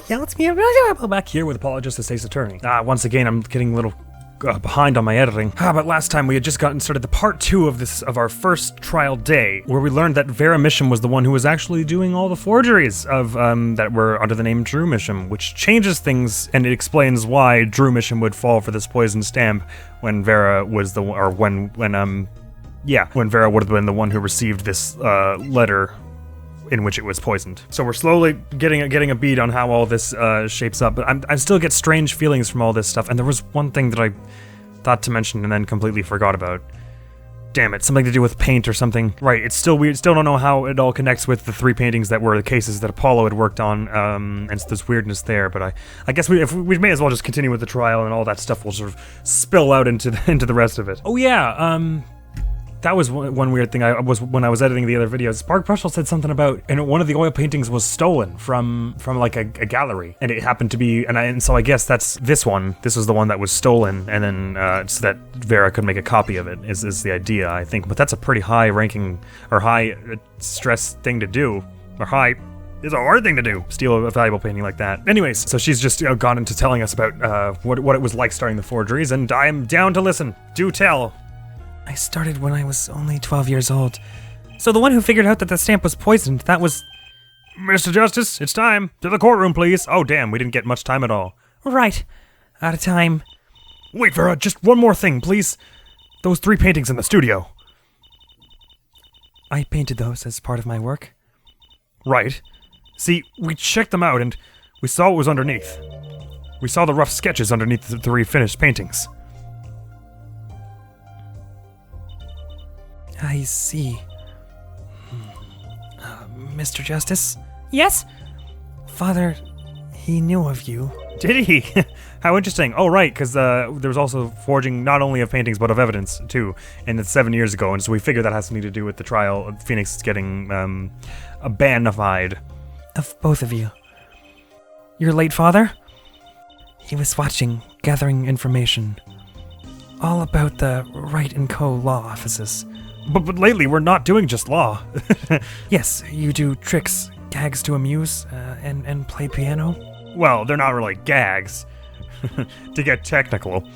yeah, it's me back here with apologist the state's attorney. Once again, I'm getting a little behind on my editing. But last time we had just gotten started the part 2 of our first trial day, where we learned that Vera Misham was the one who was actually doing all the forgeries of that were under the name Drew Misham, which changes things, and it explains why Drew Misham would fall for this poison stamp when Vera was the or when Vera would have been the one who received this letter in which it was poisoned. So we're slowly getting a beat on how all this shapes up, but I still get strange feelings from all this stuff, and there was one thing that I thought to mention and then completely forgot about. Damn it, something to do with paint or something. Right, it's still weird, still don't know how it all connects with the 3 paintings that were the cases that Apollo had worked on, and it's this weirdness there, but I guess we may as well just continue with the trial, and all that stuff will sort of spill out into the rest of it. Oh yeah, that was one weird thing. When I was editing the other videos, Spark Prushel said something about, and one of the oil paintings was stolen from like a gallery, and it happened to be, and so I guess that's this one. This was the one that was stolen, and then so that Vera could make a copy of it is the idea, I think. But that's a pretty high ranking or high stress thing to do, or high. It's a hard thing to do, steal a valuable painting like that. Anyways, so she's just gone into telling us about what it was like starting the forgeries, and I'm down to listen. Do tell. I started when I was only 12 years old. So the one who figured out that the stamp was poisoned, that was... Mr. Justice, it's time. To the courtroom, please. Oh, damn, we didn't get much time at all. Right. Out of time. Wait, Vera, just one more thing, please. Those 3 paintings in the studio. I painted those as part of my work. Right. See, we checked them out and we saw what was underneath. We saw the rough sketches underneath the 3 finished paintings. I see. Mr. Justice? Yes? Father, he knew of you. Did he? How interesting. Oh, right, because there was also forging not only of paintings, but of evidence, too. And it's 7 years ago, and so we figure that has something to do with the trial of Phoenix getting banified. Of both of you. Your late father? He was watching, gathering information. All about the Wright & Co. law offices. But lately, we're not doing just law. Yes, you do tricks, gags to amuse, and play piano. Well, they're not really gags. To get technical.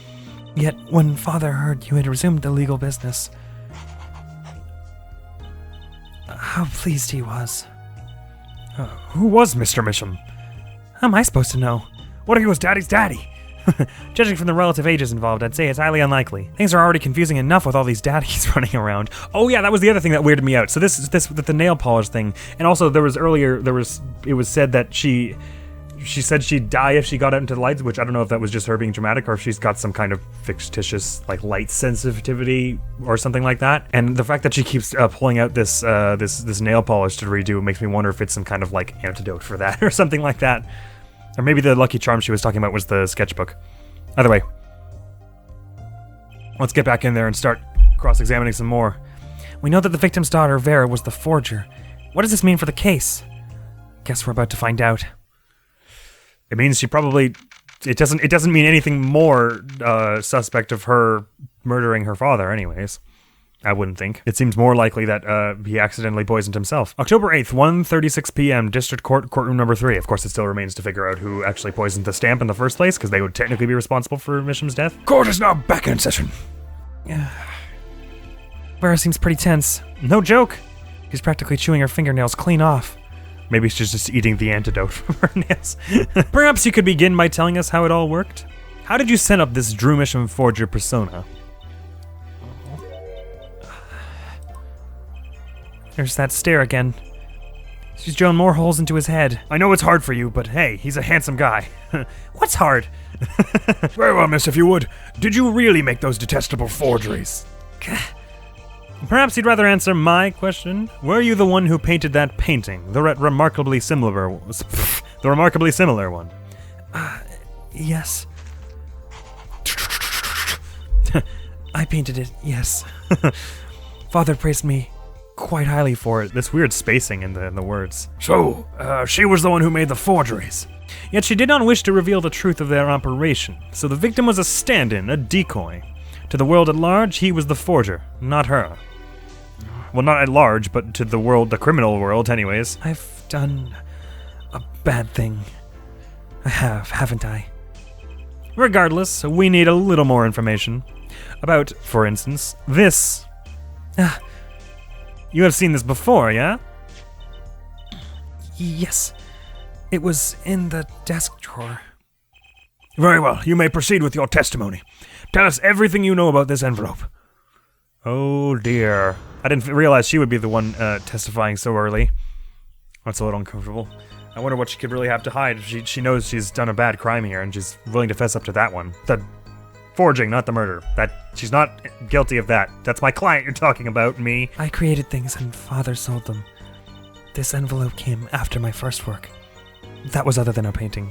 Yet, when Father heard you had resumed the legal business, how pleased he was. Who was Mr. Misham? How am I supposed to know? What if he was Daddy's daddy? Judging from the relative ages involved, I'd say it's highly unlikely. Things are already confusing enough with all these daddies running around. Oh yeah, that was the other thing that weirded me out. So this with the nail polish thing, and also it was said that she said she'd die if she got out into the lights, which I don't know if that was just her being dramatic or if she's got some kind of fictitious like light sensitivity or something like that. And the fact that she keeps pulling out this nail polish to redo makes me wonder if it's some kind of like antidote for that or something like that. Or maybe the Lucky Charm she was talking about was the sketchbook. Either way, let's get back in there and start cross-examining some more. We know that the victim's daughter, Vera, was the forger. What does this mean for the case? Guess we're about to find out. It means she probably... It doesn't mean anything more suspect of her murdering her father anyways. I wouldn't think. It seems more likely that he accidentally poisoned himself. October 8th, 1:36 p.m., District Court, Courtroom number 3. Of course, it still remains to figure out who actually poisoned the stamp in the first place, because they would technically be responsible for Misham's death. Court is now back in session. Vera seems pretty tense. No joke. She's practically chewing her fingernails clean off. Maybe she's just eating the antidote from her nails. Perhaps you could begin by telling us how it all worked? How did you set up this Drew Misham forger persona? There's that stare again. She's drawn more holes into his head. I know it's hard for you, but hey, he's a handsome guy. What's hard? Very well, miss, if you would. Did you really make those detestable forgeries? Perhaps you'd rather answer my question. Were you the one who painted that painting? The remarkably similar one? Yes. I painted it, yes. Father praised me quite highly for it. This weird spacing in the words. So, she was the one who made the forgeries. Yet she did not wish to reveal the truth of their operation, so the victim was a stand-in, a decoy. To the world at large, he was the forger, not her. Well, not at large, but to the world, the criminal world anyways. I've done a bad thing. I have, haven't I? Regardless, we need a little more information. About, for instance, this. You have seen this before, yeah? Yes. It was in the desk drawer. Very well, you may proceed with your testimony. Tell us everything you know about this envelope. Oh dear. I didn't realize she would be the one testifying so early. That's a little uncomfortable. I wonder what she could really have to hide. She knows she's done a bad crime here, and she's willing to fess up to that one. The forging, not the murder. She's not guilty of that. That's my client you're talking about, me. I created things and Father sold them. This envelope came after my first work. That was other than a painting.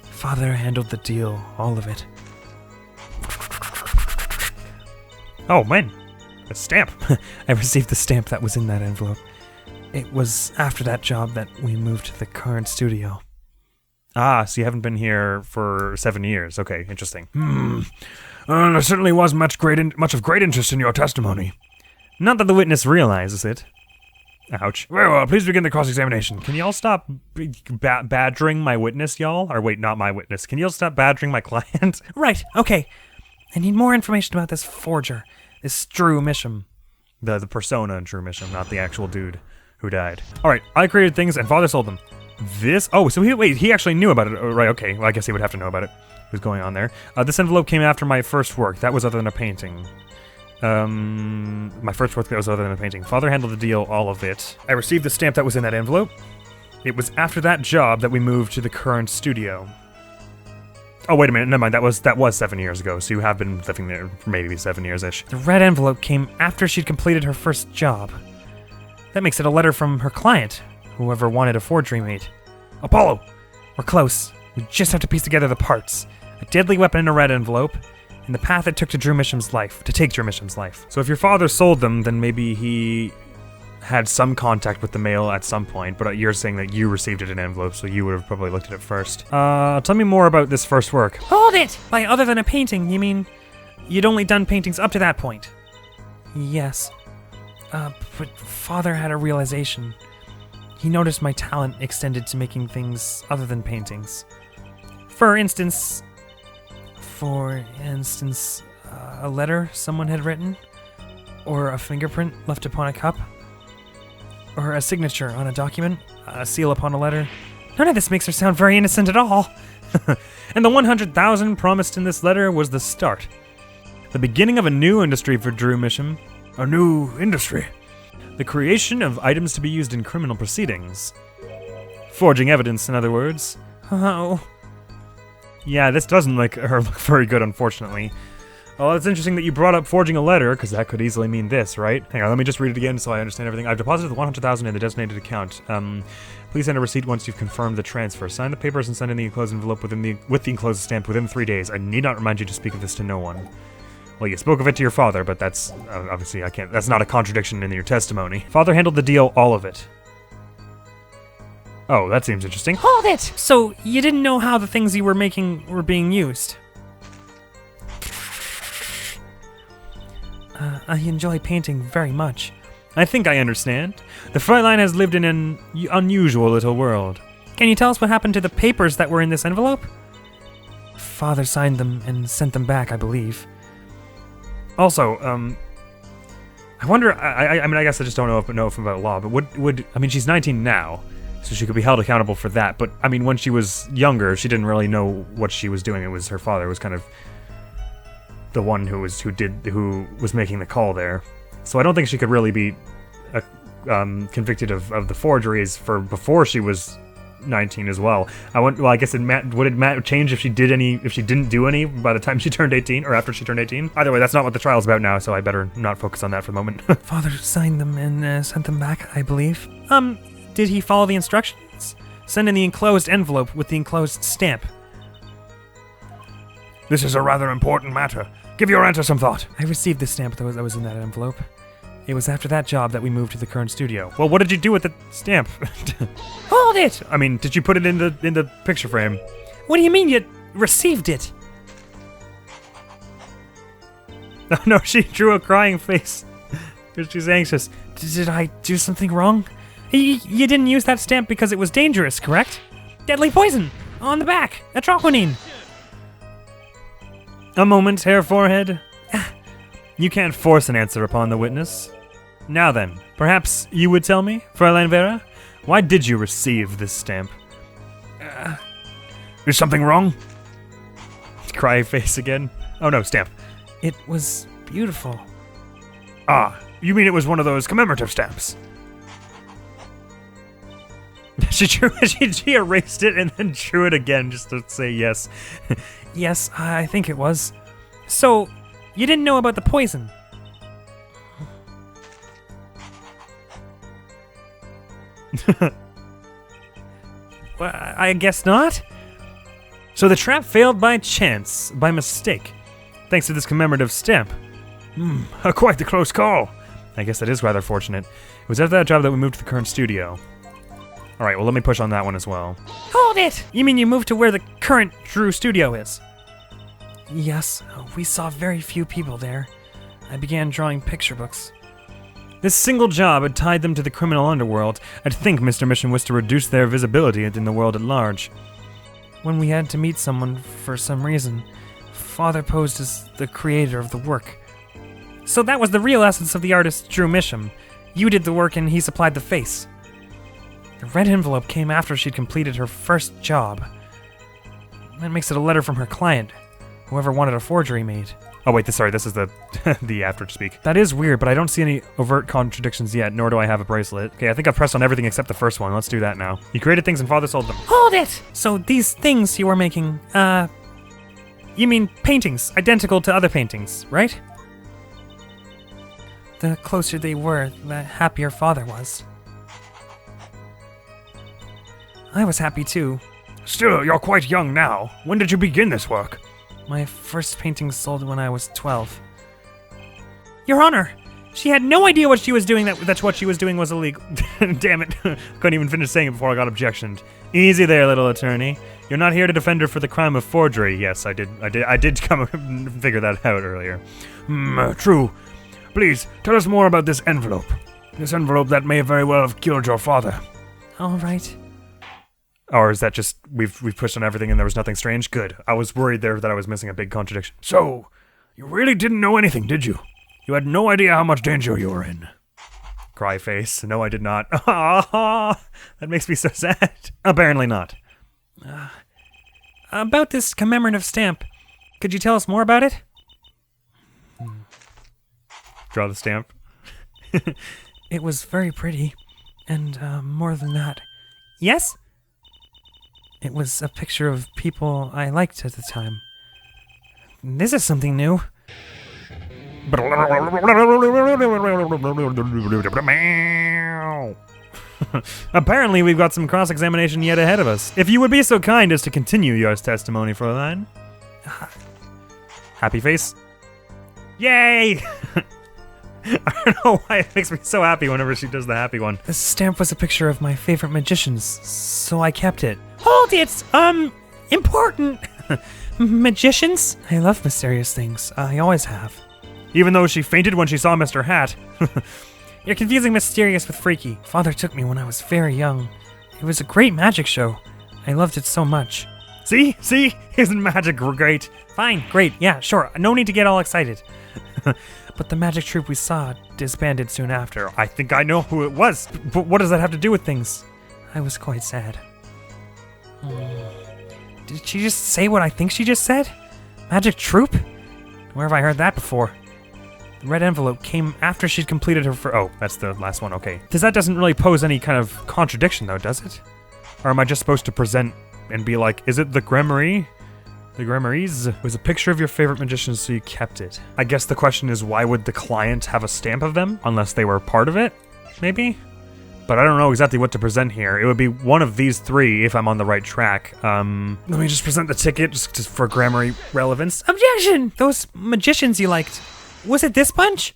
Father handled the deal, all of it. Oh, man. A stamp. I received the stamp that was in that envelope. It was after that job that we moved to the current studio. Ah, so you haven't been here for 7 years. Okay, interesting. There certainly was much of great interest in your testimony. Not that the witness realizes it. Ouch. Very well, please begin the cross-examination. Can y'all stop badgering my witness, y'all? Or wait, not my witness. Can y'all stop badgering my client? Right, okay. I need more information about this forger, this Drew Misham. The persona in Drew Misham, not the actual dude who died. Alright, I created things and Father sold them. So he actually knew about it, right, okay. Well, I guess he would have to know about it. What's going on there. This envelope came after my first work. That was other than a painting. My first work that was other than a painting. Father handled the deal, all of it. I received the stamp that was in that envelope. It was after that job that we moved to the current studio. Oh, wait a minute, never mind, that was 7 years ago, so you have been living there for maybe 7 years-ish. The red envelope came after she'd completed her first job. That makes it a letter from her client, whoever wanted a forgery made. Apollo! We're close. We just have to piece together the parts. A deadly weapon in a red envelope, and the path it took to take Drew Misham's life. So if your father sold them, then maybe he had some contact with the mail at some point, but you're saying that you received it in an envelope, so you would have probably looked at it first. Tell me more about this first work. Hold it! By other than a painting, you mean you'd only done paintings up to that point? Yes. But Father had a realization. He noticed my talent extended to making things other than paintings. For instance, a letter someone had written, or a fingerprint left upon a cup, or a signature on a document, a seal upon a letter. None of this makes her sound very innocent at all. And the 100,000 promised in this letter was the start. The beginning of a new industry for Drew Misham. A new industry? The creation of items to be used in criminal proceedings. Forging evidence, in other words. Oh. Yeah, this doesn't make her look very good, unfortunately. Well, it's interesting that you brought up forging a letter, because that could easily mean this, right? Hang on, let me just read it again so I understand everything. I've deposited the 100,000 in the designated account. Please send a receipt once you've confirmed the transfer. Sign the papers and send in the enclosed envelope with the enclosed stamp within 3 days. I need not remind you to speak of this to no one. Well, you spoke of it to your father, but that's, obviously, that's not a contradiction in your testimony. Father handled the deal, all of it. Oh, that seems interesting. Hold it! So, you didn't know how the things you were making were being used? I enjoy painting very much. I think I understand. The Fräulein has lived in an unusual little world. Can you tell us what happened to the papers that were in this envelope? Father signed them and sent them back, I believe. Also, I wonder, I mean, I guess I just don't know about law, but I mean, she's 19 now, so she could be held accountable for that, but, I mean, when she was younger, she didn't really know what she was doing. It was her father was kind of the one who was making the call there. So I don't think she could really be convicted of the forgeries for before she was 19 as well. I guess would it change if she didn't do any by the time she turned 18 or after she turned 18? Either way, that's not what the trial's about now, so I better not focus on that for the moment. Father signed them and sent them back, I believe. Did he follow the instructions? Send in the enclosed envelope with the enclosed stamp. This is a rather important matter. Give your answer some thought. I received the stamp that was in that envelope. It was after that job that we moved to the current studio. Well, what did you do with the stamp? Hold it! I mean, did you put it in the picture frame? What do you mean you received it? No, she drew a crying face because she's anxious. Did I do something wrong? You didn't use that stamp because it was dangerous, correct? deadly poison! On the back! Atroquinine! A moment, Hair Forehead. You can't force an answer upon the witness. Now then, perhaps you would tell me, Fräulein Vera? Why did you receive this stamp? Is something wrong? Cry face again. Oh no, stamp. It was beautiful. Ah, you mean it was one of those commemorative stamps? She erased it and then drew it again just to say yes. Yes, I think it was. So, you didn't know about the poison? Well, I guess not. So the trap failed by chance, by mistake, thanks to this commemorative stamp. Quite the close call. I guess that is rather fortunate. It was after that job that we moved to the current studio. Alright, well let me push on that one as well. Hold it! You mean you moved to where the current Drew studio is? Yes, we saw very few people there. I began drawing picture books. This single job had tied them to the criminal underworld. I'd think Mr. Mission was to reduce their visibility in the world at large. When we had to meet someone for some reason, Father posed as the creator of the work. So that was the real essence of the artist Drew Misham. You did the work and he supplied the face. The red envelope came after she'd completed her first job. That makes it a letter from her client, whoever wanted a forgery made. Oh wait, this is the the after speak. That is weird, but I don't see any overt contradictions yet, nor do I have a bracelet. Okay, I think I've pressed on everything except the first one. Let's do that now. You created things and Father sold them. Hold it! So these things you were making, you mean paintings, identical to other paintings, right? The closer they were, the happier Father was. I was happy too. Still, you're quite young now. When did you begin this work? My first painting sold when I was 12. Your Honor! She had no idea what she was doing, that what she was doing was illegal. Damn it. Couldn't even finish saying it before I got objectioned. Easy there, little attorney. You're not here to defend her for the crime of forgery. Yes, I did come and figure that out earlier. True. Please, tell us more about this envelope. This envelope that may very well have killed your father. All right. Or is that just, we've pushed on everything and there was nothing strange? Good. I was worried there that I was missing a big contradiction. So, you really didn't know anything, did you? You had no idea how much danger you were in. Cry face. No, I did not. That makes me so sad. Apparently not. About this commemorative stamp, could you tell us more about it? Draw the stamp. It was very pretty, and more than that. Yes? It was a picture of people I liked at the time. This is something new. Apparently we've got some cross-examination yet ahead of us. If you would be so kind as to continue your testimony, Fräulein. Happy face. Yay! I don't know why it makes me so happy whenever she does the happy one. The stamp was a picture of my favorite magicians, so I kept it. Hold it! Important! Magicians? I love mysterious things. I always have. Even though she fainted when she saw Mr. Hat. You're confusing mysterious with freaky. Father took me when I was very young. It was a great magic show. I loved it so much. See? Isn't magic great? Fine, great, yeah, sure. No need to get all excited. But the magic troupe we saw disbanded soon after. I think I know who it was. But what does that have to do with things? I was quite sad. Did she just say what I think she just said? Magic troupe? Where have I heard that before? The red envelope came after she'd completed her oh, that's the last one, okay. That doesn't really pose any kind of contradiction though, does it? Or am I just supposed to present and be like, is it the Grimoire? The Grimoires was a picture of your favorite magicians, so you kept it. I guess the question is, why would the client have a stamp of them? Unless they were part of it, maybe? But I don't know exactly what to present here. It would be one of these three if I'm on the right track. Let me just present the ticket just for Grimoire relevance. Objection! Those magicians you liked. Was it this bunch?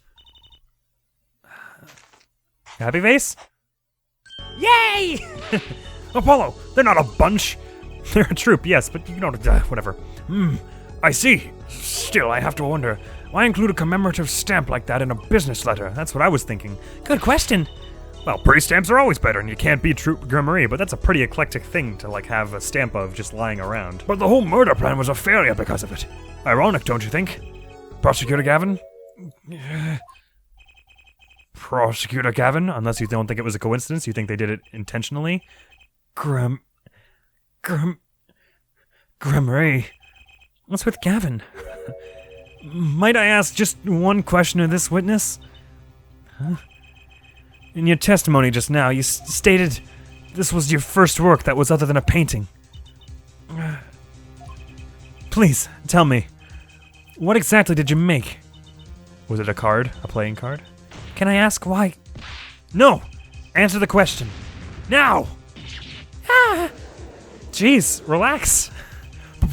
Happy face? Yay! Apollo, they're not a bunch. They're a troupe, yes, but you know, whatever. I see. Still, I have to wonder, why include a commemorative stamp like that in a business letter? That's what I was thinking. Good question. Well, pre-stamps are always better, and you can't beat Troop Grimoire, but that's a pretty eclectic thing to, like, have a stamp of just lying around. But the whole murder plan was a failure because of it. Ironic, don't you think? Prosecutor Gavin? Prosecutor Gavin? Unless you don't think it was a coincidence, you think they did it intentionally? Grimoire. What's with Gavin? Might I ask just one question of this witness? Huh? In your testimony just now, you stated this was your first work that was other than a painting. Please, tell me, what exactly did you make? Was it a card? A playing card? Can I ask why? No! Answer the question. Now! Jeez, relax.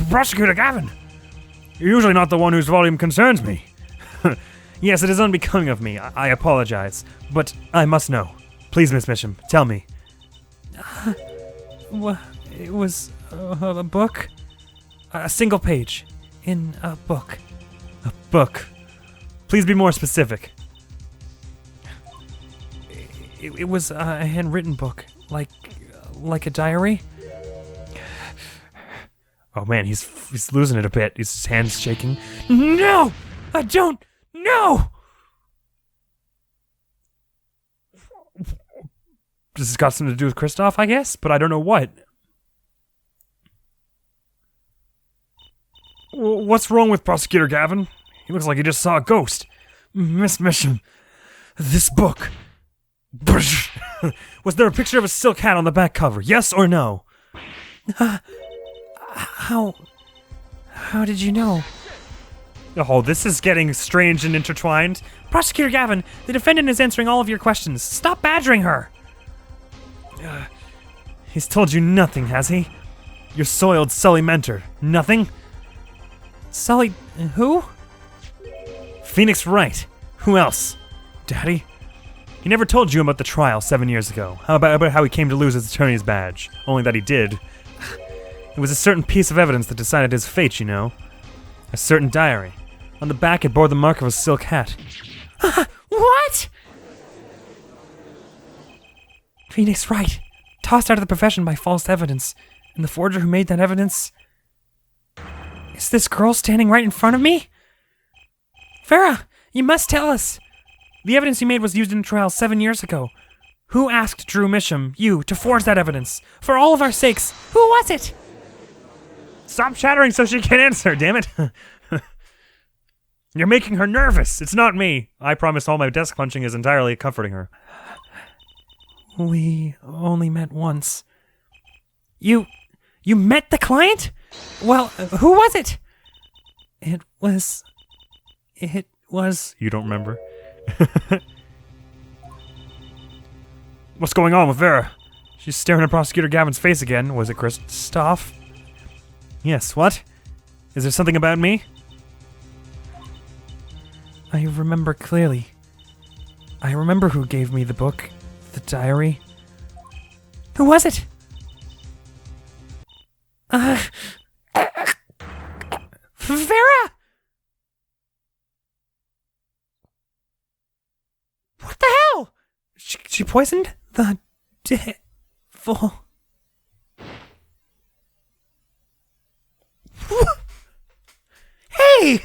Prosecutor Gavin! You're usually not the one whose volume concerns me. Yes, it is unbecoming of me. I apologize. But I must know. Please, Miss Misham, tell me. It was a book. A single page. In a book. A book. Please be more specific. It was a handwritten book. Like a diary. Oh man, he's losing it a bit. His hands shaking. No! I don't! No! This has got something to do with Kristoff, I guess, but I don't know what. What's wrong with Prosecutor Gavin? He looks like he just saw a ghost. Miss Misham, this book. Was there a picture of a silk hat on the back cover? Yes or no? How did you know? Oh, this is getting strange and intertwined. Prosecutor Gavin, the defendant is answering all of your questions. Stop badgering her. He's told you nothing, has he? Your soiled Sully mentor. Nothing? Sully, who? Phoenix Wright. Who else? Daddy? He never told you about the trial 7 years ago. How about how he came to lose his attorney's badge? Only that he did. It was a certain piece of evidence that decided his fate, you know. A certain diary. On the back it bore the mark of a silk hat. What? Phoenix Wright, tossed out of the profession by false evidence. And the forger who made that evidence... Is this girl standing right in front of me? Vera, you must tell us. The evidence you made was used in a trial 7 years ago. Who asked Drew Misham, you, to forge that evidence? For all of our sakes, who was it? Stop chattering so she can answer, damn it. You're making her nervous. It's not me. I promise all my desk punching is entirely comforting her. We only met once. You met the client? Well, who was it? It was... You don't remember? What's going on with Vera? She's staring at Prosecutor Gavin's face again. Was it Kristoff? Yes, what? Is there something about me? I remember clearly. I remember who gave me the book, the diary. Who was it? Vera! What the hell? She poisoned the devil. Hey!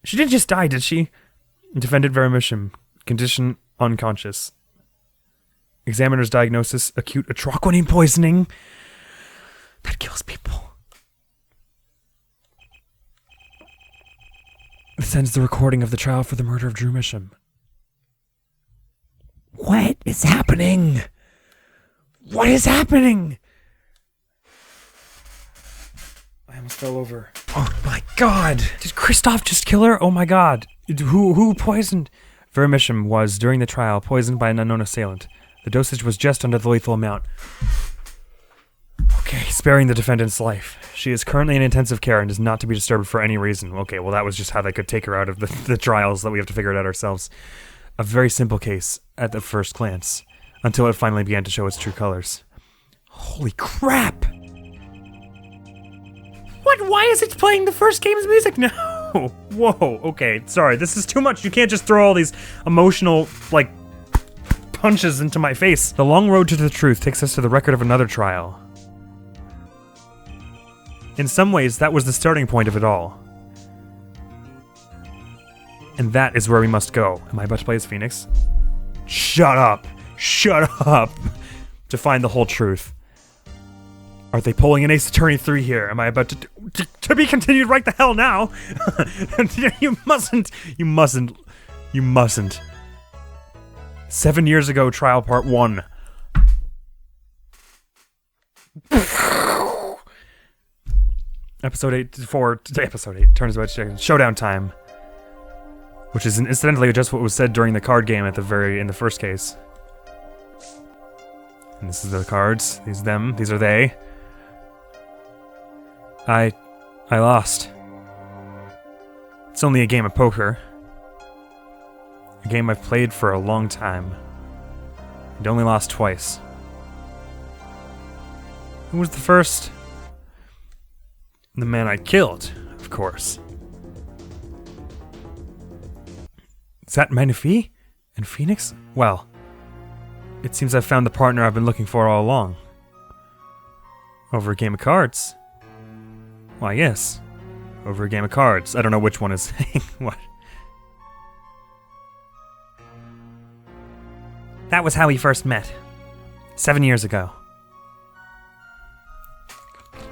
She didn't just die, did she? Defendant Vera Misham. Condition unconscious. Examiner's diagnosis, acute atroquinine poisoning. That kills people. This ends the recording of the trial for the murder of Drew Misham. What is happening? What is happening? I almost fell over. Oh my god! Did Kristoff just kill her? Oh my god. Who poisoned? Vera Misham was, during the trial, poisoned by an unknown assailant. The dosage was just under the lethal amount. Okay, sparing the defendant's life. She is currently in intensive care and is not to be disturbed for any reason. Okay, well that was just how they could take her out of the trials, that we have to figure it out ourselves. A very simple case at the first glance, until it finally began to show its true colors. Holy crap! What? Why is it playing the first game's music now? Whoa, okay, sorry, this is too much. You can't just throw all these emotional, like, punches into my face. The long road to the truth takes us to the record of another trial. In some ways, that was the starting point of it all. And that is where we must go. Am I about to play as Phoenix? Shut up! Shut up! To find the whole truth. Are they pulling an Ace Attorney 3 here? Am I about to be continued right the hell now? You mustn't. 7 years ago, trial part 1. Episode 8 turns about showdown time. Which is incidentally just what was said during the card game in the first case. And this is the cards. These are they. I lost. It's only a game of poker. A game I've played for a long time. And only lost twice. Who was the first? The man I killed, of course. Is that Manaphy? And Phoenix? Well, it seems I've found the partner I've been looking for all along. Over a game of cards. Why, yes. Over a game of cards. I don't know which one is saying what. That was how we first met. 7 years ago.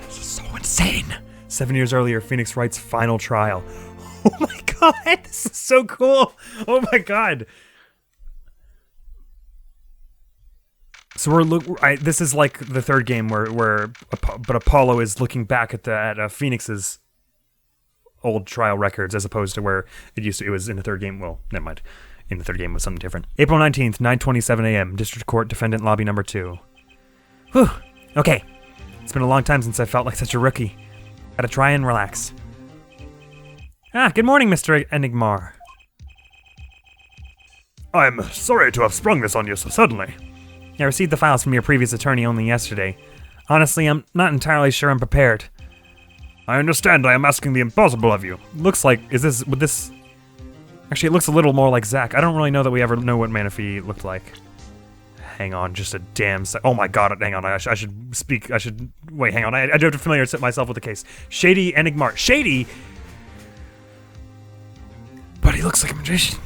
This is so insane. 7 years earlier, Phoenix Wright's final trial. Oh my god, this is so cool. Oh my god. So this is like the third game but Apollo is looking back at Phoenix's old trial records as opposed to where it was in the third game. Well, never mind. In the third game was something different. April 19th, 9:27 a.m. District Court, Defendant Lobby number 2. Whew. Okay. It's been a long time since I felt like such a rookie. Gotta try and relax. Good morning, Mr. Enigmar. I'm sorry to have sprung this on you so suddenly. I received the files from your previous attorney only yesterday. Honestly, I'm not entirely sure I'm prepared. I understand I am asking the impossible of you. Looks like, actually, it looks a little more like Zach. I don't really know that we ever know what Manaphy looked like. Hang on, just a damn sec. Oh my god, hang on, I should speak, wait, hang on, I do have to familiarize myself with the case. Shady Enigmar. Shady! But he looks like a magician.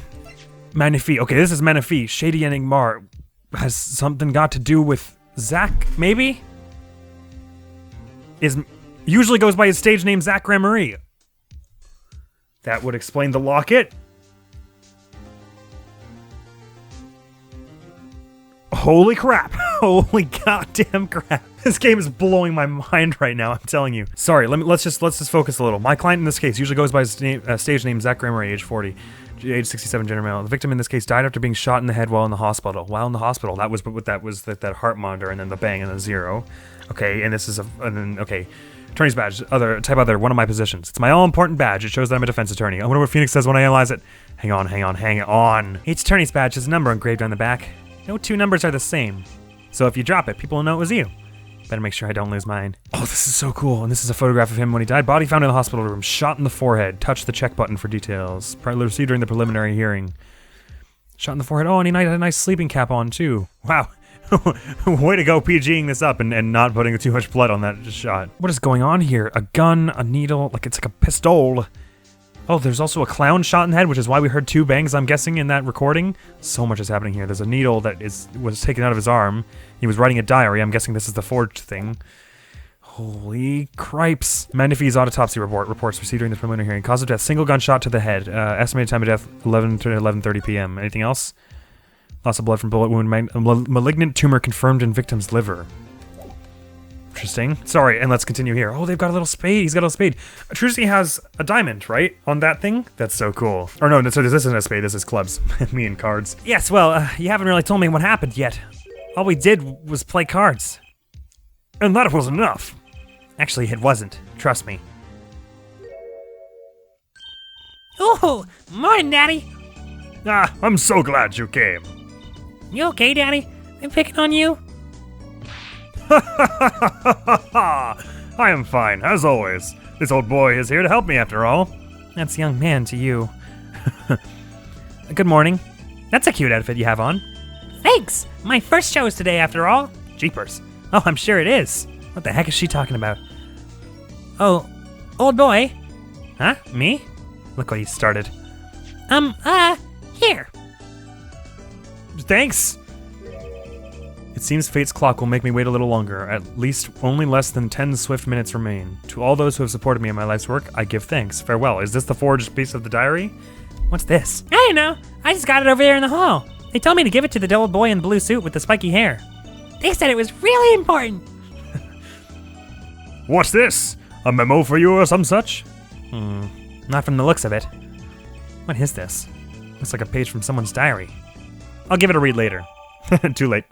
Manaphy, okay, this is Manaphy. Shady Enigmar. Has something got to do with Zach, maybe? Usually goes by his stage name, Zach Gramarie. That would explain the locket. Holy crap. Holy goddamn crap. This game is blowing my mind right now, I'm telling you. Sorry, let's just focus a little. My client in this case usually goes by his stage name, Zach Gramarie, age 40. Age 67, gender male. The victim in this case died after being shot in the head while in the hospital. That was what that was, that heart monitor, and then the bang and the 0. Okay, and this is okay. Attorney's badge, type other, one of my positions. It's my all-important badge. It shows that I'm a defense attorney. I wonder what Phoenix says when I analyze it. Hang on. Each attorney's badge has a number engraved on the back. No two numbers are the same. So if you drop it, people will know it was you. Better make sure I don't lose mine. Oh, this is so cool. And this is a photograph of him when he died. Body found in the hospital room. Shot in the forehead. Touch the check button for details. Received during the preliminary hearing. Shot in the forehead. Oh, and he had a nice sleeping cap on, too. Wow. Way to go PGing this up and not putting too much blood on that shot. What is going on here? A gun, a needle, like it's like a pistol. Oh, there's also a clown shot in the head, which is why we heard 2 bangs, I'm guessing, in that recording. So much is happening here. There's a needle that was taken out of his arm. He was writing a diary. I'm guessing this is the forged thing. Holy cripes. Manaphy's autopsy reports received during the preliminary hearing. Cause of death, single gunshot to the head. Estimated time of death, 11 to 11:30 p.m. Anything else? Loss of blood from bullet wound. Malignant tumor confirmed in victim's liver. Interesting. Sorry, and let's continue here. Oh, they've got a little spade. He's got a little spade. Trucy has a diamond, right? On that thing? That's so cool. Or no, so this isn't a spade. This is clubs. Me and cards. Yes, well, you haven't really told me what happened yet. All we did was play cards. And that was enough. Actually, it wasn't. Trust me. Oh, morning, Daddy. I'm so glad you came. You okay, Daddy? I'm picking on you. I am fine, as always. This old boy is here to help me after all. That's young man to you. Good morning. That's a cute outfit you have on. Thanks. My first show is today, after all. Jeepers. Oh, I'm sure it is. What the heck is she talking about? Oh, old boy. Huh? Me? Look what he started. Here. Thanks! It seems fate's clock will make me wait a little longer. At least only less than 10 swift minutes remain. To all those who have supported me in my life's work, I give thanks. Farewell. Is this the forged piece of the diary? What's this? I don't know. I just got it over there in the hall. They told me to give it to the old boy in the blue suit with the spiky hair. They said it was really important. What's this? A memo for you or some such? Not from the looks of it. What is this? Looks like a page from someone's diary. I'll give it a read later. Too late.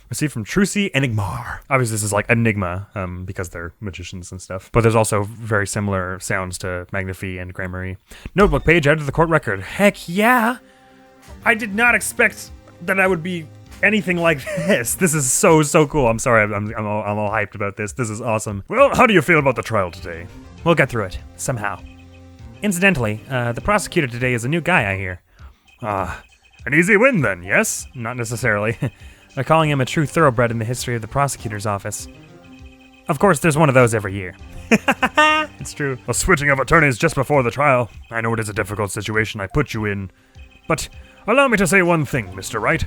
Received from Trucy Enigmar. Obviously this is like Enigma, because they're magicians and stuff. But there's also very similar sounds to Magnifi and Gramarye. Notebook page added to the court record. Heck yeah! I did not expect that I would be anything like this. This is so cool. I'm sorry, I'm all hyped about this. This is awesome. Well, how do you feel about the trial today? We'll get through it, somehow. Incidentally, the prosecutor today is a new guy, I hear. An easy win then, yes? Not necessarily. They're calling him a true thoroughbred in the history of the prosecutor's office. Of course, there's one of those every year. It's true. A switching of attorneys just before the trial. I know it is a difficult situation I put you in. But allow me to say one thing, Mr. Wright.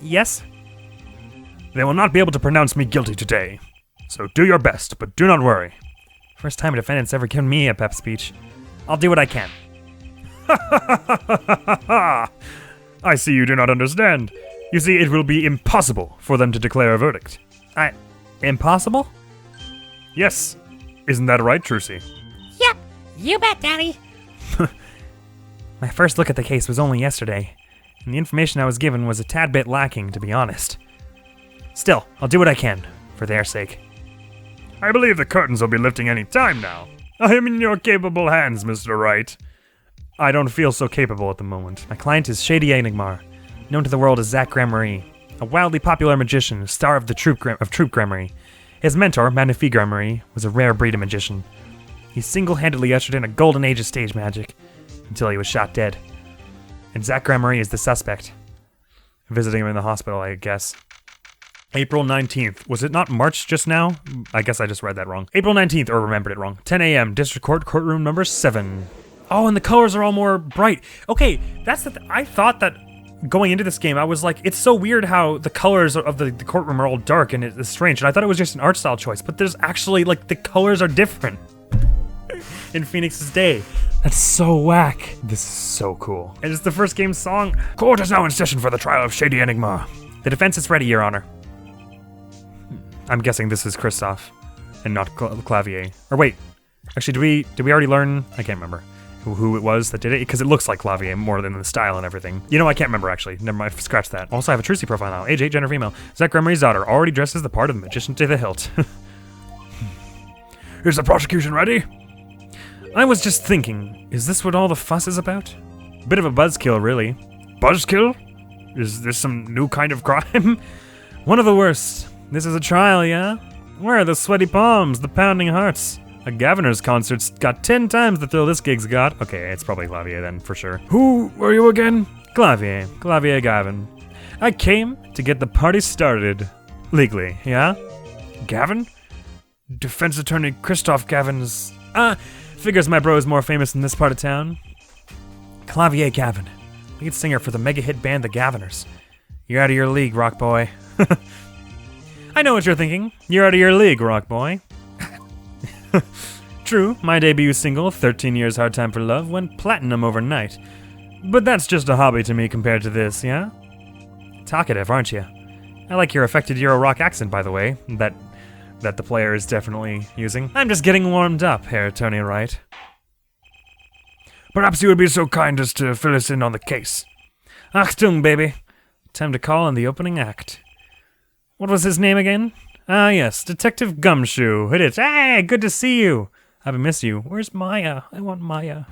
Yes? They will not be able to pronounce me guilty today. So do your best, but do not worry. First time a defendant's ever given me a pep speech. I'll do what I can. I see you do not understand. You see, it will be impossible for them to declare a verdict. Impossible? Yes. Isn't that right, Trucy? Yep. You bet, Daddy. My first look at the case was only yesterday, and the information I was given was a tad bit lacking, to be honest. Still, I'll do what I can, for their sake. I believe the curtains will be lifting any time now. I am in your capable hands, Mr. Wright. I don't feel so capable at the moment. My client is Shady Enigmar, known to the world as Zach Gramarye, a wildly popular magician, star of the Troop Gramarye. His mentor, Magnifi Gramarye, was a rare breed of magician. He single-handedly ushered in a golden age of stage magic, until he was shot dead. And Zach Gramarye is the suspect. Visiting him in the hospital, I guess. April 19th. Was it not March just now? I guess I just read that wrong. April 19th, or remembered it wrong. 10 a.m. District Court, courtroom number 7. Oh, and the colors are all more bright. Okay, that's I thought that going into this game, I was like, it's so weird how the colors of the courtroom are all dark and it's strange. And I thought it was just an art style choice, but there's actually, like, the colors are different in Phoenix's day. That's so whack. This is so cool. And it's the first game song. Court is now in session for the trial of Shady Enigmar. The defense is ready, Your Honor. I'm guessing this is Christoph and not Clavier. Or wait, actually, did we already learn? I can't remember who it was that did it, because it looks like Clavier more than the style and everything. You know, I can't remember actually. Never mind, scratch that. Also, I have a Trucy profile now. Age 8, gender female. Zach Gramarye's daughter, already dressed as the part of the magician to the hilt. Is the prosecution ready? I was just thinking, is this what all the fuss is about? Bit of a buzzkill, really. Buzzkill? Is this some new kind of crime? One of the worst. This is a trial, yeah? Where are the sweaty palms, the pounding hearts? A Gaviner's concert's got 10 times the thrill this gig's got. Okay, it's probably Clavier then, for sure. Who were you again? Clavier Gavin. I came to get the party started. Legally, yeah? Gavin? Defense attorney Christoph Gavin's... Figures my bro is more famous in this part of town. Clavier Gavin, lead singer for the mega hit band The Gaviners. You're out of your league, rock boy. I know what you're thinking. You're out of your league, rock boy. True, my debut single, 13 Years Hard Time for Love, went platinum overnight. But that's just a hobby to me compared to this, yeah? Talkative, aren't you? I like your affected Euro rock accent, by the way, that the player is definitely using. I'm just getting warmed up, Herr Tony Wright. Perhaps you would be so kind as to fill us in on the case. Achtung, baby. Time to call in the opening act. What was his name again? Ah, yes, Detective Gumshoe. Hit it. Hey, good to see you. I've missed you. Where's Maya? I want Maya.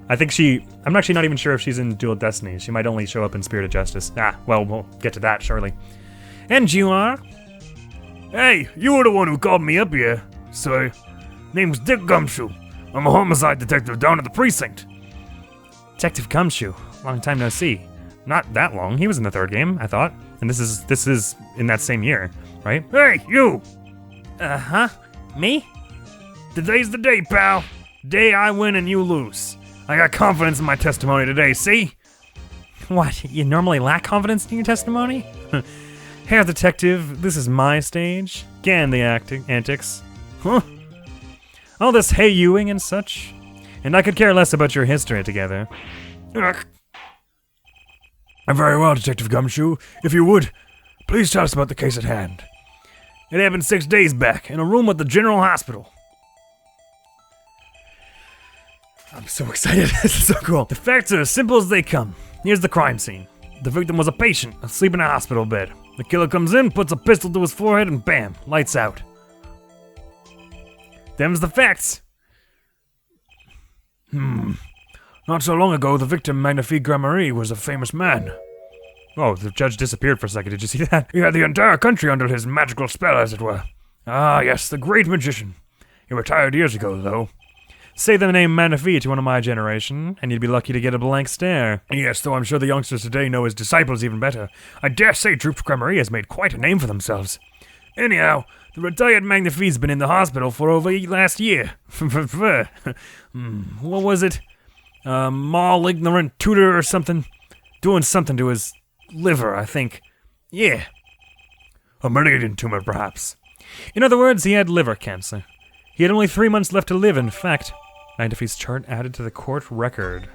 I think I'm actually not even sure if she's in Dual Destiny. She might only show up in Spirit of Justice. Well, we'll get to that shortly. And you are? Hey, you were the one who called me up here. So, name's Dick Gumshoe. I'm a homicide detective down at the precinct. Detective Gumshoe, long time no see. Not that long. He was in the third game, I thought. And this is in that same year, right? Hey, you! Huh? Me? Today's the day, pal. Day I win and you lose. I got confidence in my testimony today, see? What, you normally lack confidence in your testimony? Herr Detective, this is my stage. Gan the antics. Huh? All this hey-youing and such. And I could care less about your history together. Very well, Detective Gumshoe. If you would, please tell us about the case at hand. It happened 6 days back, in a room at the General Hospital. I'm so excited. This is so cool. The facts are as simple as they come. Here's the crime scene. The victim was a patient, asleep in a hospital bed. The killer comes in, puts a pistol to his forehead, and bam, lights out. Them's the facts. Not so long ago, the victim, Magnifique Gramarye, was a famous man. Oh, the judge disappeared for a second. Did you see that? He had the entire country under his magical spell, as it were. Ah, yes, the great magician. He retired years ago, though. Say the name Magnifique to one of my generation, and you'd be lucky to get a blank stare. Yes, though I'm sure the youngsters today know his disciples even better. I dare say Droop Gramarye has made quite a name for themselves. Anyhow, the retired Magnifique's been in the hospital for over last year. What was it? Ignorant tutor or something? Doing something to his liver, I think. Yeah. A malignant tumor, perhaps. In other words, he had liver cancer. He had only 3 months left to live, in fact. Magnifique's chart added to the court record.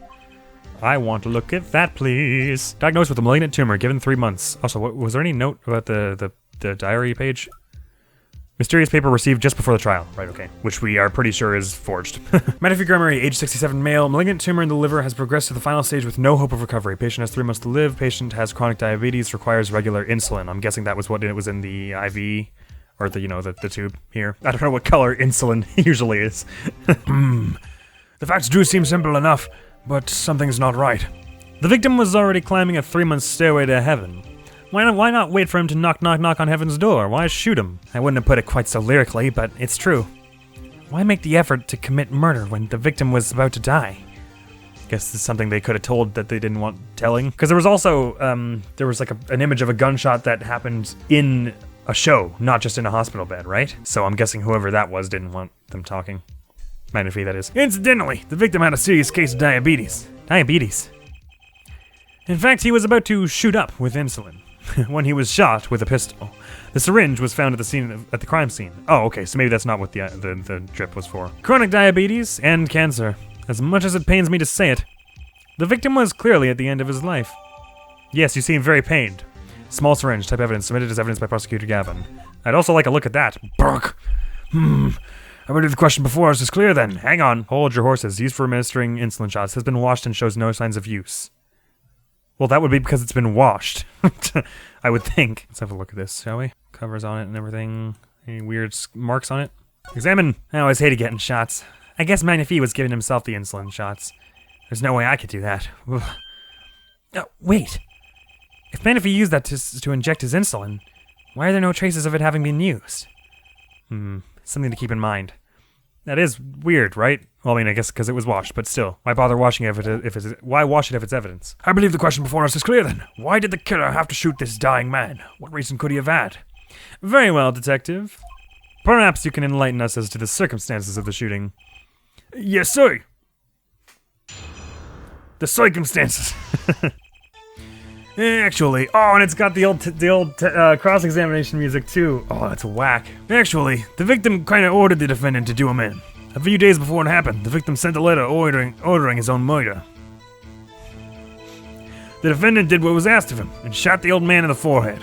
I want to look at that, please. Diagnosed with a malignant tumor, given 3 months. Also, was there any note about the diary page? Mysterious paper received just before the trial. Right, okay. Which we are pretty sure is forged. Magnifique Gramarye, age 67 male. Malignant tumor in the liver has progressed to the final stage with no hope of recovery. Patient has 3 months to live. Patient has chronic diabetes, requires regular insulin. I'm guessing that was what it was in the IV, or the tube here. I don't know what color insulin usually is. The facts do seem simple enough, but something's not right. The victim was already climbing a 3-month stairway to heaven. Why not wait for him to knock on heaven's door? Why shoot him? I wouldn't have put it quite so lyrically, but it's true. Why make the effort to commit murder when the victim was about to die? Guess it's something they could have told that they didn't want telling. Because there was also, like an image of a gunshot that happened in a show, not just in a hospital bed, right? So I'm guessing whoever that was didn't want them talking. Magnifique, that is. Incidentally, the victim had a serious case of diabetes. Diabetes. In fact, he was about to shoot up with insulin when he was shot with a pistol. The syringe was found at the crime scene. Oh, okay, so maybe that's not what the drip was for. Chronic diabetes and cancer. As much as it pains me to say it, the victim was clearly at the end of his life. Yes, you seem very pained. Small syringe, type evidence, submitted as evidence by Prosecutor Gavin. I'd also like a look at that. Burk. I believe the question before us is clear then. Hang on. Hold your horses. Used for administering insulin shots. Has been washed and shows no signs of use. Well, that would be because it's been washed. I would think. Let's have a look at this, shall we? Covers on it and everything. Any weird marks on it? Examine. I always hated getting shots. I guess Magnifique was giving himself the insulin shots. There's no way I could do that. Wait. If Magnifique used that to inject his insulin, why are there no traces of it having been used? Something to keep in mind. That is weird, right? Well, I mean, I guess because it was washed, but still. Why bother washing it why wash it if it's evidence? I believe the question before us is clear then. Why did the killer have to shoot this dying man? What reason could he have had? Very well, Detective. Perhaps you can enlighten us as to the circumstances of the shooting. Yes, sir. The circumstances. Actually, and it's got the old cross-examination music too. Oh, that's whack. Actually, the victim kind of ordered the defendant to do him in. A few days before it happened, the victim sent a letter ordering his own murder. The defendant did what was asked of him and shot the old man in the forehead.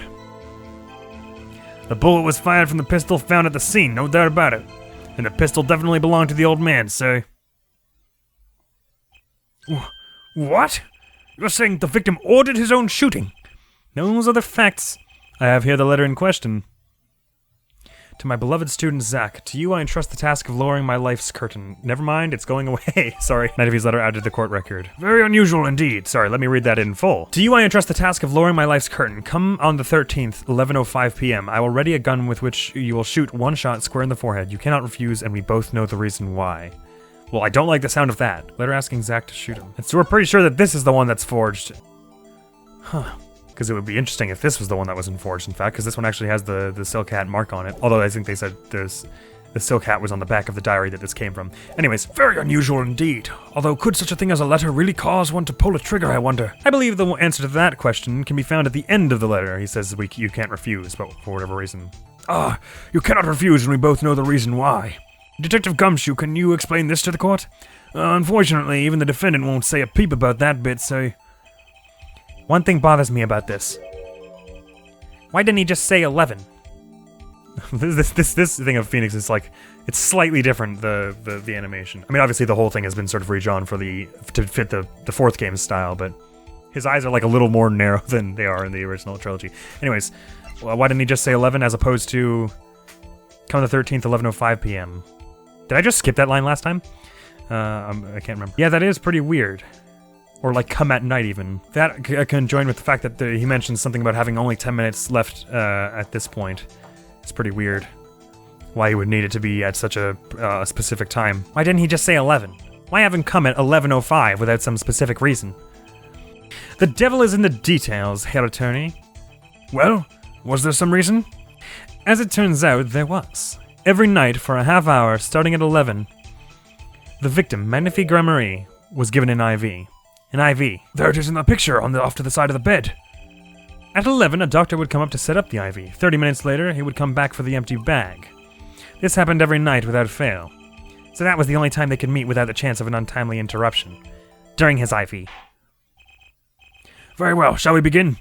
The bullet was fired from the pistol found at the scene, no doubt about it. And the pistol definitely belonged to the old man, sir. What? You're saying the victim ordered his own shooting? Those are the facts. I have here the letter in question. To my beloved student Zach, to you I entrust the task of lowering my life's curtain. Never mind, it's going away. Sorry. Magnifique's letter added to the court record. Very unusual indeed. Sorry, let me read that in full. To you I entrust the task of lowering my life's curtain. Come on the 13th, 11:05 p.m. I will ready a gun with which you will shoot one shot square in the forehead. You cannot refuse, and we both know the reason why. Well, I don't like the sound of that. Letter asking Zach to shoot him. And so we're pretty sure that this is the one that's forged. Huh. Because it would be interesting if this was the one that wasn't forged, in fact, because this one actually has the Silk Hat mark on it. Although I think they said the Silk Hat was on the back of the diary that this came from. Anyways, very unusual indeed. Although, could such a thing as a letter really cause one to pull a trigger, I wonder? I believe the answer to that question can be found at the end of the letter. He says you can't refuse, but for whatever reason. Ah, you cannot refuse, and we both know the reason why. Detective Gumshoe, can you explain this to the court? Unfortunately, even the defendant won't say a peep about that bit, so... One thing bothers me about this. Why didn't he just say 11? This thing of Phoenix is like, it's slightly different, the animation. I mean, obviously the whole thing has been sort of redrawn to fit the fourth game style, but his eyes are like a little more narrow than they are in the original trilogy. Anyways, why didn't he just say 11 as opposed to come the 13th, 11:05 p.m.? Did I just skip that line last time? I can't remember. Yeah, that is pretty weird. Or like come at night even. That can join with the fact that he mentions something about having only 10 minutes left at this point. It's pretty weird. Why he would need it to be at such a specific time. Why didn't he just say 11? Why have him come at 11:05 without some specific reason? The devil is in the details, Herr Attorney. Well, was there some reason? As it turns out, there was. Every night for a half hour, starting at 11, the victim, Magnifique Gramerie, was given an IV. An IV. There it is in the picture, off to the side of the bed. At 11, a doctor would come up to set up the IV. 30 minutes later, he would come back for the empty bag. This happened every night without fail. So that was the only time they could meet without the chance of an untimely interruption. During his IV. Very well, shall we begin?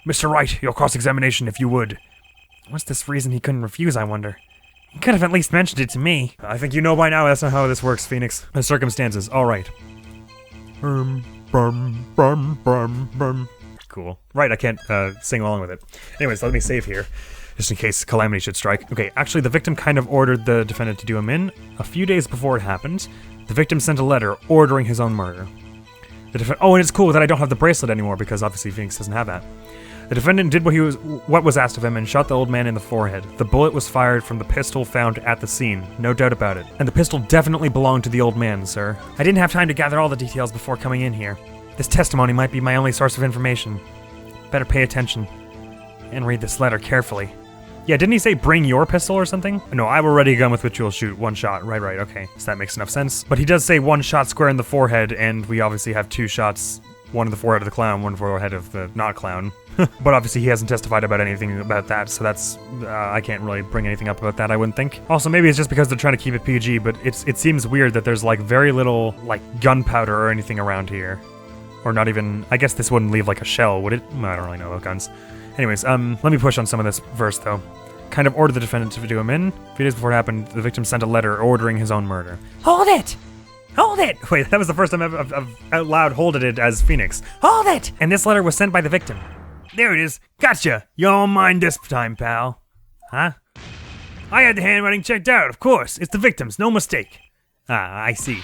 Mr. Wright, your cross-examination, if you would. What's this reason he couldn't refuse, I wonder? He could have at least mentioned it to me. I think you know by now that's not how this works, Phoenix. The circumstances, alright. Cool. Right, I can't sing along with it. Anyways, let me save here, just in case calamity should strike. Okay, actually, the victim kind of ordered the defendant to do him in. A few days before it happened, the victim sent a letter ordering his own murder. Oh, and it's cool that I don't have the bracelet anymore, because obviously Phoenix doesn't have that. The defendant did what was asked of him and shot the old man in the forehead. The bullet was fired from the pistol found at the scene, no doubt about it. And the pistol definitely belonged to the old man, sir. I didn't have time to gather all the details before coming in here. This testimony might be my only source of information. Better pay attention and read this letter carefully. Yeah, didn't he say bring your pistol or something? No, I will ready a gun with which you'll shoot. One shot. Right, okay. So that makes enough sense. But he does say one shot square in the forehead, and we obviously have two shots. One in the forehead of the clown, one in the forehead of the not clown. But obviously he hasn't testified about anything about that, so that's... I can't really bring anything up about that, I wouldn't think. Also, maybe it's just because they're trying to keep it PG, but it seems weird that there's like very little like gunpowder or anything around here. Or not even... I guess this wouldn't leave like a shell, would it? I don't really know about guns. Anyways, let me push on some of this verse though. Kind of ordered the defendant to do him in. A few days before it happened, the victim sent a letter ordering his own murder. Hold it! Hold it! Wait, that was the first time I've out loud holded it as Phoenix. Hold it! And this letter was sent by the victim. There it is. Gotcha. You're all mine this time, pal. Huh? I had the handwriting checked out, of course. It's the victim's, no mistake. Ah, I see.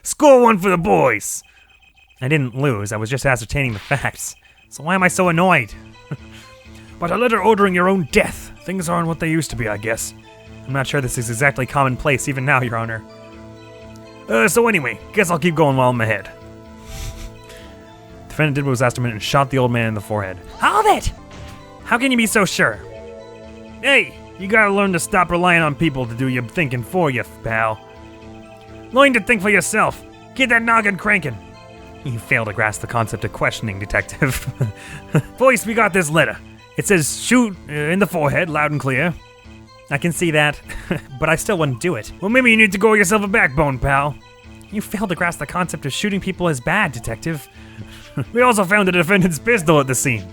Score one for the boys. I didn't lose, I was just ascertaining the facts. So why am I so annoyed? But a letter ordering your own death. Things aren't what they used to be, I guess. I'm not sure this is exactly commonplace even now, Your Honor. So anyway, guess I'll keep going while I'm ahead. Defendant did what was asked of him and shot the old man in the forehead. Hold it! How can you be so sure? Hey, you gotta learn to stop relying on people to do your thinking for you, pal. Learn to think for yourself. Get that noggin cranking. You fail to grasp the concept of questioning, Detective. Voice, we got this letter. It says shoot in the forehead, loud and clear. I can see that, but I still wouldn't do it. Well, maybe you need to grow yourself a backbone, pal. You fail to grasp the concept of shooting people as bad, Detective. We also found the defendant's pistol at the scene.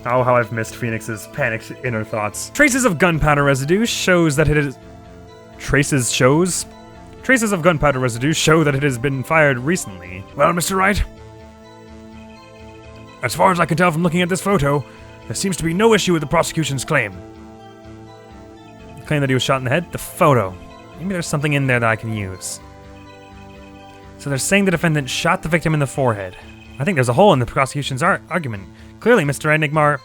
Oh, how I've missed Phoenix's panicked inner thoughts. Traces of gunpowder residue shows that it is... Traces of gunpowder residue show that it has been fired recently. Well, Mr. Wright, as far as I can tell from looking at this photo, there seems to be no issue with the prosecution's claim. The claim that he was shot in the head? The photo. Maybe there's something in there that I can use. So they're saying the defendant shot the victim in the forehead. I think there's a hole in the prosecution's argument. Clearly, Mr. Enigmar...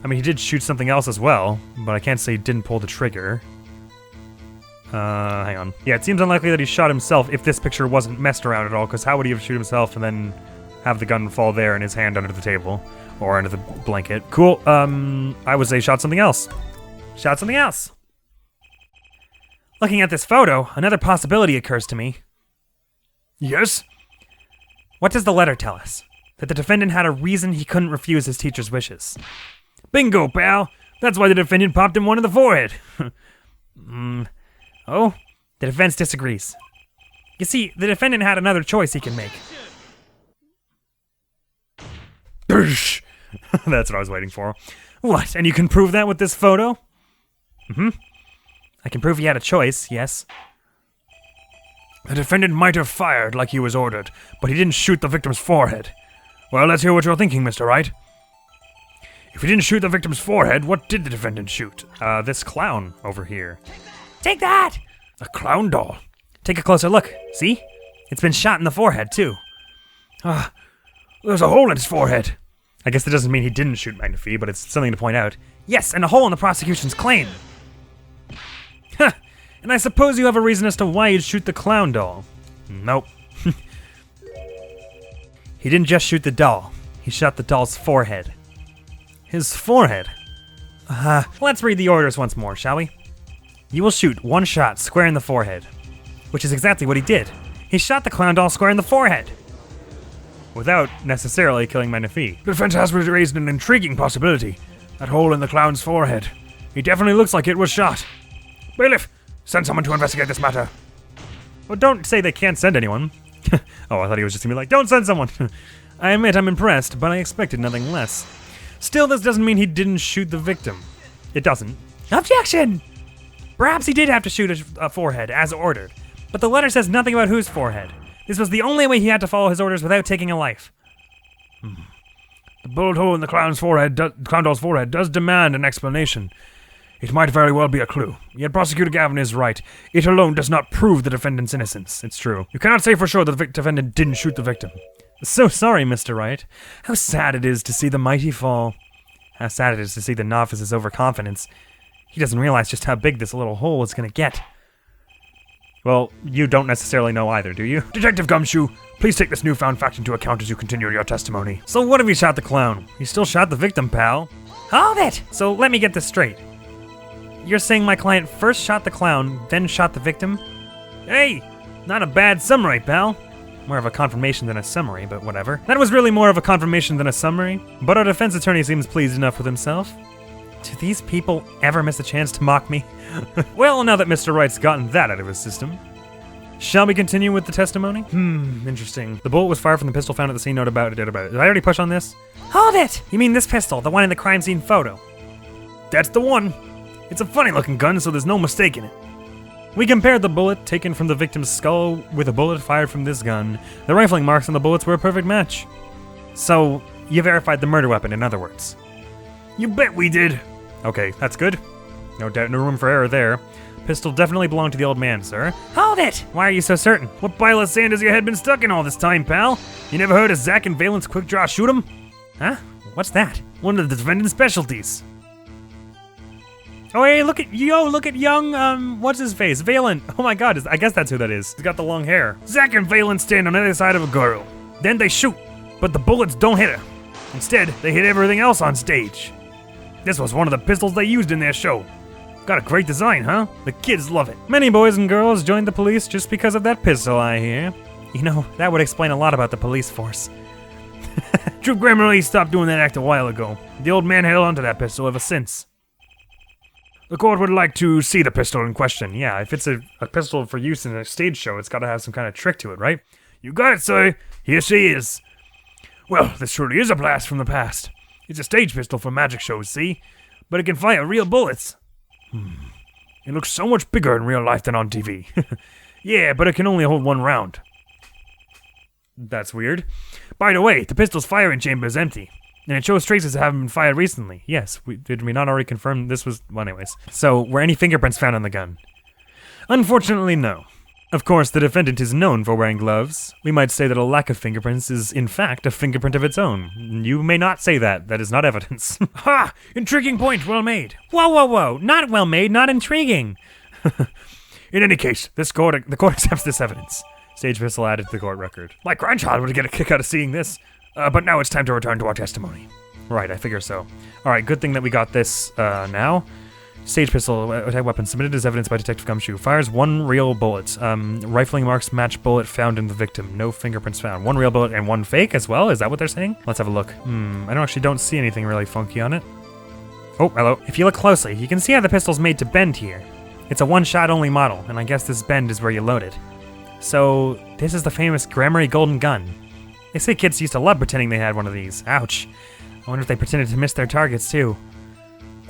I mean, he did shoot something else as well, but I can't say he didn't pull the trigger. Hang on. Yeah, it seems unlikely that he shot himself if this picture wasn't messed around at all, because how would he have shoot himself and then have the gun fall there in his hand under the table? Or under the blanket. Cool, I would say shot something else. Shot something else. Looking at this photo, another possibility occurs to me. Yes? What does the letter tell us? That the defendant had a reason he couldn't refuse his teacher's wishes. Bingo, pal. That's why the defendant popped him one in the forehead. Oh? The defense disagrees. You see, the defendant had another choice he can make. That's what I was waiting for. What, and you can prove that with this photo? I can prove he had a choice, yes. The defendant might have fired like he was ordered, but he didn't shoot the victim's forehead. Well, let's hear what you're thinking, Mr. Wright. If he didn't shoot the victim's forehead, what did the defendant shoot? This clown over here. Take that! A clown doll. Take a closer look. See? It's been shot in the forehead, too. There's a hole in his forehead. I guess that doesn't mean he didn't shoot Magnifi, but it's something to point out. Yes, and a hole in the prosecution's claim. Huh, and I suppose you have a reason as to why you'd shoot the clown doll. Nope. He didn't just shoot the doll. He shot the doll's forehead. His forehead? Let's read the orders once more, shall we? You will shoot one shot square in the forehead. Which is exactly what he did. He shot the clown doll square in the forehead. Without necessarily killing Magnifi. The defense has raised an intriguing possibility. That hole in the clown's forehead. He definitely looks like it was shot. Bailiff, send someone to investigate this matter. Well, don't say they can't send anyone. Oh, I thought he was just gonna be like, don't send someone. I admit I'm impressed, but I expected nothing less. Still, this doesn't mean he didn't shoot the victim. It doesn't. Objection! Perhaps he did have to shoot a forehead, as ordered. But the letter says nothing about whose forehead. This was the only way he had to follow his orders without taking a life. The bullet hole in the clown doll's forehead does demand an explanation. It might very well be a clue. Yet Prosecutor Gavin is right. It alone does not prove the defendant's innocence. It's true. You cannot say for sure that the defendant didn't shoot the victim. So sorry, Mr. Wright. How sad it is to see the mighty fall. How sad it is to see the novice's overconfidence. He doesn't realize just how big this little hole is gonna get. Well, you don't necessarily know either, do you? Detective Gumshoe, please take this newfound fact into account as you continue your testimony. So what if he shot the clown? He still shot the victim, pal. Hold it! So let me get this straight. You're saying my client first shot the clown, then shot the victim? Hey, not a bad summary, pal. More of a confirmation than a summary, but whatever. That was really more of a confirmation than a summary, but our defense attorney seems pleased enough with himself. Do these people ever miss a chance to mock me? Well, now that Mr. Wright's gotten that out of his system, shall we continue with the testimony? Interesting. The bullet was fired from the pistol found at the scene. Note about it. Did I already push on this? Hold it! You mean this pistol, the one in the crime scene photo? That's the one. It's a funny looking gun, so there's no mistaking it. We compared the bullet taken from the victim's skull with a bullet fired from this gun. The rifling marks on the bullets were a perfect match. So, you verified the murder weapon, in other words. You bet we did. Okay, that's good. No doubt, no room for error there. Pistol definitely belonged to the old man, sir. Hold it! Why are you so certain? What pile of sand has your head been stuck in all this time, pal? You never heard of Zack and Valen's quick draw shoot 'em? Huh? What's that? One of the defendant's specialties. Oh, hey, look at young, what's his face? Valen. Oh my god, I guess that's who that is. He's got the long hair. Zack and Valen stand on either side of a girl. Then they shoot, but the bullets don't hit her. Instead, they hit everything else on stage. This was one of the pistols they used in their show. Got a great design, huh? The kids love it. Many boys and girls joined the police just because of that pistol, I hear. You know, that would explain a lot about the police force. Troop Grammarly stopped doing that act a while ago. The old man held onto that pistol ever since. The court would like to see the pistol in question. Yeah, if it's a pistol for use in a stage show, it's gotta have some kind of trick to it, right? You got it, sir. Here she is. Well, this truly is a blast from the past. It's a stage pistol for magic shows, see? But it can fire real bullets. It looks so much bigger in real life than on TV. Yeah, but it can only hold one round. That's weird. By the way, the pistol's firing chamber is empty. And it shows traces that haven't been fired recently. Yes, did we not already confirm this was... Well, anyways. So, were any fingerprints found on the gun? Unfortunately, no. Of course, the defendant is known for wearing gloves. We might say that a lack of fingerprints is, in fact, a fingerprint of its own. You may not say that. That is not evidence. Ha! Intriguing point, well made. Whoa, whoa, whoa. Not well made, not intriguing. In any case, the court accepts this evidence. Stage pistol added to the court record. My grandchild would get a kick out of seeing this. But now it's time to return to our testimony. Right, I figure so. Alright, good thing that we got this now. Stage pistol attack weapon submitted as evidence by Detective Gumshoe. Fires 1 real bullet. Rifling marks match bullet found in the victim. No fingerprints found. 1 real bullet and 1 fake as well? Is that what they're saying? Let's have a look. I don't see anything really funky on it. Oh, hello. If you look closely, you can see how the pistol's made to bend here. It's a one-shot only model, and I guess this bend is where you load it. So, this is the famous Grammary Golden Gun. They say kids used to love pretending they had one of these. Ouch. I wonder if they pretended to miss their targets too.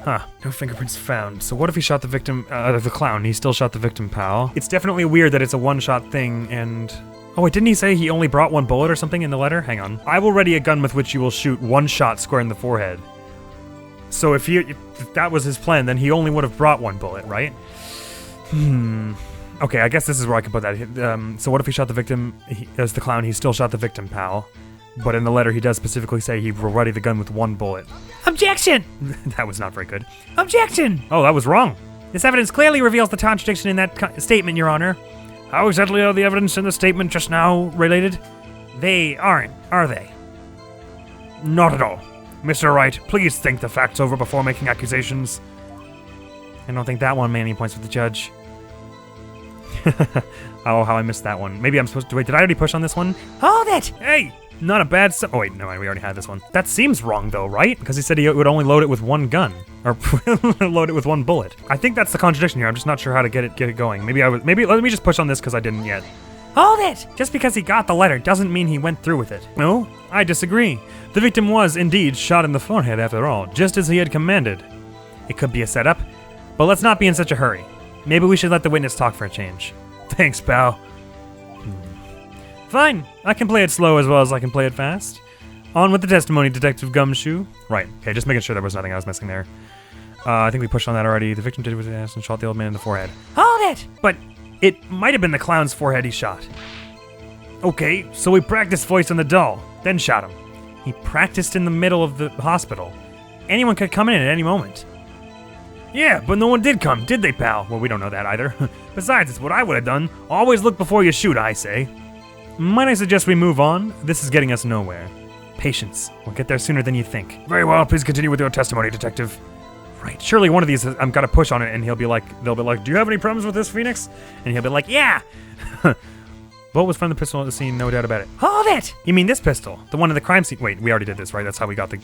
Huh, no fingerprints found. So what if he shot the victim, the clown? He still shot the victim, pal. It's definitely weird that it's a one-shot thing and... Oh wait, didn't he say he only brought 1 bullet or something in the letter? Hang on. I will ready a gun with which you will shoot 1 shot square in the forehead. So if that was his plan, then he only would have brought 1 bullet, right? Okay, I guess this is where I can put that. So what if he shot the victim as the clown? He still shot the victim, pal. But in the letter, he does specifically say he will ready the gun with 1 bullet. Objection! That was not very good. Objection! Oh, that was wrong. This evidence clearly reveals the contradiction in that statement, Your Honor. How exactly are the evidence in the statement just now related? They aren't, are they? Not at all. Mr. Wright, please think the facts over before making accusations. I don't think that one made any points with the judge. Oh, how I missed that one. Maybe I'm supposed to... Wait, did I already push on this one? Hold it! Hey! Not a bad... Oh, wait, no, we already had this one. That seems wrong, though, right? Because he said he would only load it with 1 gun. Or load it with 1 bullet. I think that's the contradiction here. I'm just not sure how to get it going. Maybe let me just push on this because I didn't yet. Hold it! Just because he got the letter doesn't mean he went through with it. No, I disagree. The victim was, indeed, shot in the forehead after all, just as he had commanded. It could be a setup, but let's not be in such a hurry. Maybe we should let the witness talk for a change. Thanks, pal. Fine, I can play it slow as well as I can play it fast. On with the testimony, Detective Gumshoe. Right, okay, just making sure there was nothing I was missing there. I think we pushed on that already. The victim did with his ass and shot the old man in the forehead. Hold it! But it might have been the clown's forehead he shot. Okay, so he practiced voice on the doll, then shot him. He practiced in the middle of the hospital. Anyone could come in at any moment. Yeah, but no one did come, did they, pal? Well, we don't know that either. Besides, it's what I would have done. Always look before you shoot, I say. Might I suggest we move on? This is getting us nowhere. Patience. We'll get there sooner than you think. Very well, please continue with your testimony, Detective. Right, surely one of these, I'm gonna push on it and they'll be like, do you have any problems with this, Phoenix? And he'll be like, yeah! What was from the pistol at the scene? No doubt about it. Hold it! You mean this pistol? The one in the crime scene? Wait, we already did this, right? That's how we got the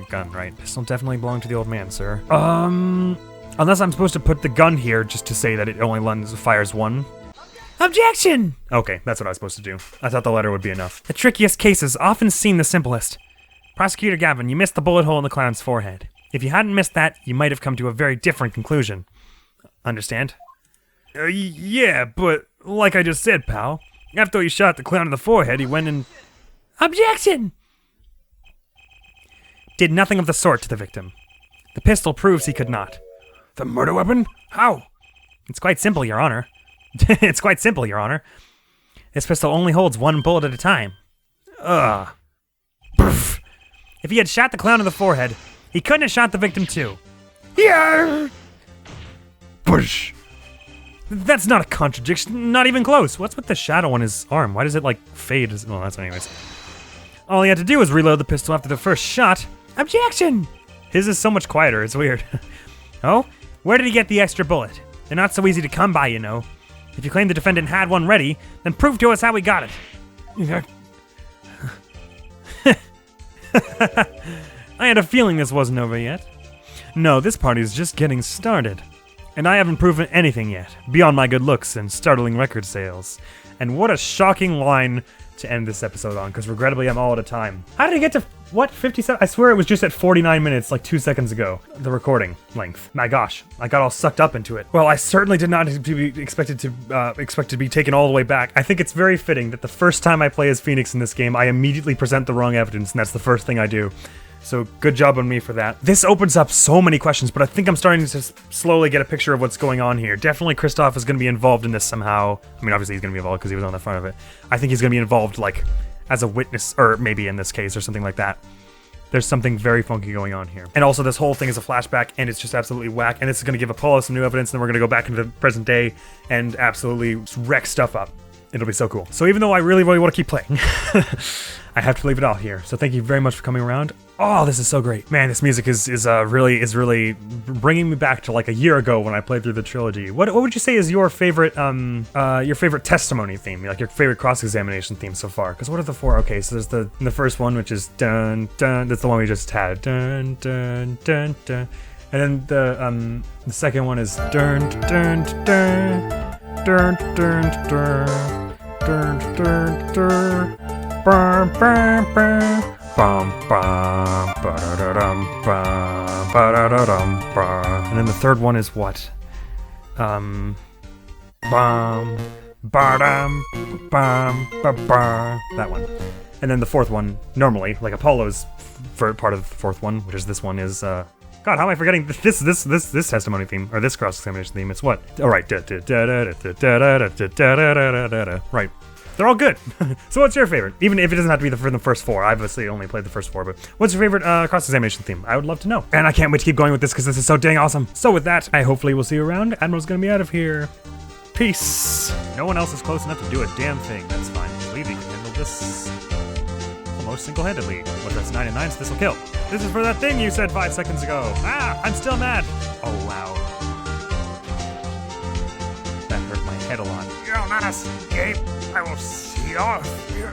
gun, right? Pistol definitely belonged to the old man, sir. Unless I'm supposed to put the gun here just to say that it only fires 1. Objection! Okay, that's what I was supposed to do. I thought the letter would be enough. The trickiest cases often seem the simplest. Prosecutor Gavin, you missed the bullet hole in the clown's forehead. If you hadn't missed that, you might have come to a very different conclusion. Understand? Yeah, but like I just said, pal, after he shot the clown in the forehead, he went and... Objection! Did nothing of the sort to the victim. The pistol proves he could not. The murder weapon? How? It's quite simple, Your Honor. It's quite simple, Your Honor. This pistol only holds 1 bullet at a time. If he had shot the clown in the forehead, he couldn't have shot the victim too. Yeah! Push. That's not a contradiction, not even close. What's with the shadow on his arm? Why does it like fade? Well, that's anyways. All he had to do was reload the pistol after the first shot. Objection! His is so much quieter, it's weird. Oh? Where did he get the extra bullet? They're not so easy to come by, you know. If you claim the defendant had one ready, then prove to us how he got it. Yeah. I had a feeling this wasn't over yet. No, this party's just getting started. And I haven't proven anything yet, beyond my good looks and startling record sales. And what a shocking line to end this episode on, because regrettably I'm all out of time. How did I get to, what, 57? I swear it was just at 49 minutes, like 2 seconds ago, the recording length. My gosh, I got all sucked up into it. Well, I certainly did not expect to be taken all the way back. I think it's very fitting that the first time I play as Phoenix in this game, I immediately present the wrong evidence, and that's the first thing I do. So good job on me for that. This opens up so many questions, but I think I'm starting to slowly get a picture of what's going on here. Definitely Kristoff is going to be involved in this somehow. I mean, obviously he's going to be involved because he was on the front of it. I think he's going to be involved, like, as a witness, or maybe in this case, or something like that. There's something very funky going on here. And also this whole thing is a flashback and it's just absolutely whack. And this is gonna give Apollo some new evidence and then we're gonna go back into the present day and absolutely wreck stuff up. It'll be so cool. So even though I really, really want to keep playing, I have to leave it all here. So thank you very much for coming around. Oh, this is so great. Man, this music is really bringing me back to like a year ago when I played through the trilogy. What would you say is your favorite testimony theme? Like your favorite cross-examination theme so far? Because what are the 4? Okay, so there's the first one, which is dun dun. That's the one we just had. Dun dun dun dun. And then the second one is dun dun dun dun dun dun dun dun dun. Bum bum bum. Bum bum ba-da-da-dum bum ba-da-da-dum bum. And then the third one is what? Bum ba-dum bum ba-bum. That one. And then the fourth one, normally, like Apollo's part of the fourth one, which is this one, is God, how am I forgetting this testimony theme or this cross-examination theme? It's what? All right, right. They're all good. So what's your favorite? Even if it doesn't have to be the first 4. I obviously only played the first 4, but what's your favorite cross-examination theme? I would love to know. And I can't wait to keep going with this because this is so dang awesome. So with that, I hopefully will see you around. Admiral's gonna be out of here. Peace. No one else is close enough to do a damn thing. That's fine. Levy can handle this almost single-handedly. Well, that's 9 and 9, so this will kill. This is for that thing you said 5 seconds ago. Ah, I'm still mad. Oh, wow. That hurt my head a lot. You'll not escape. I will see you off here.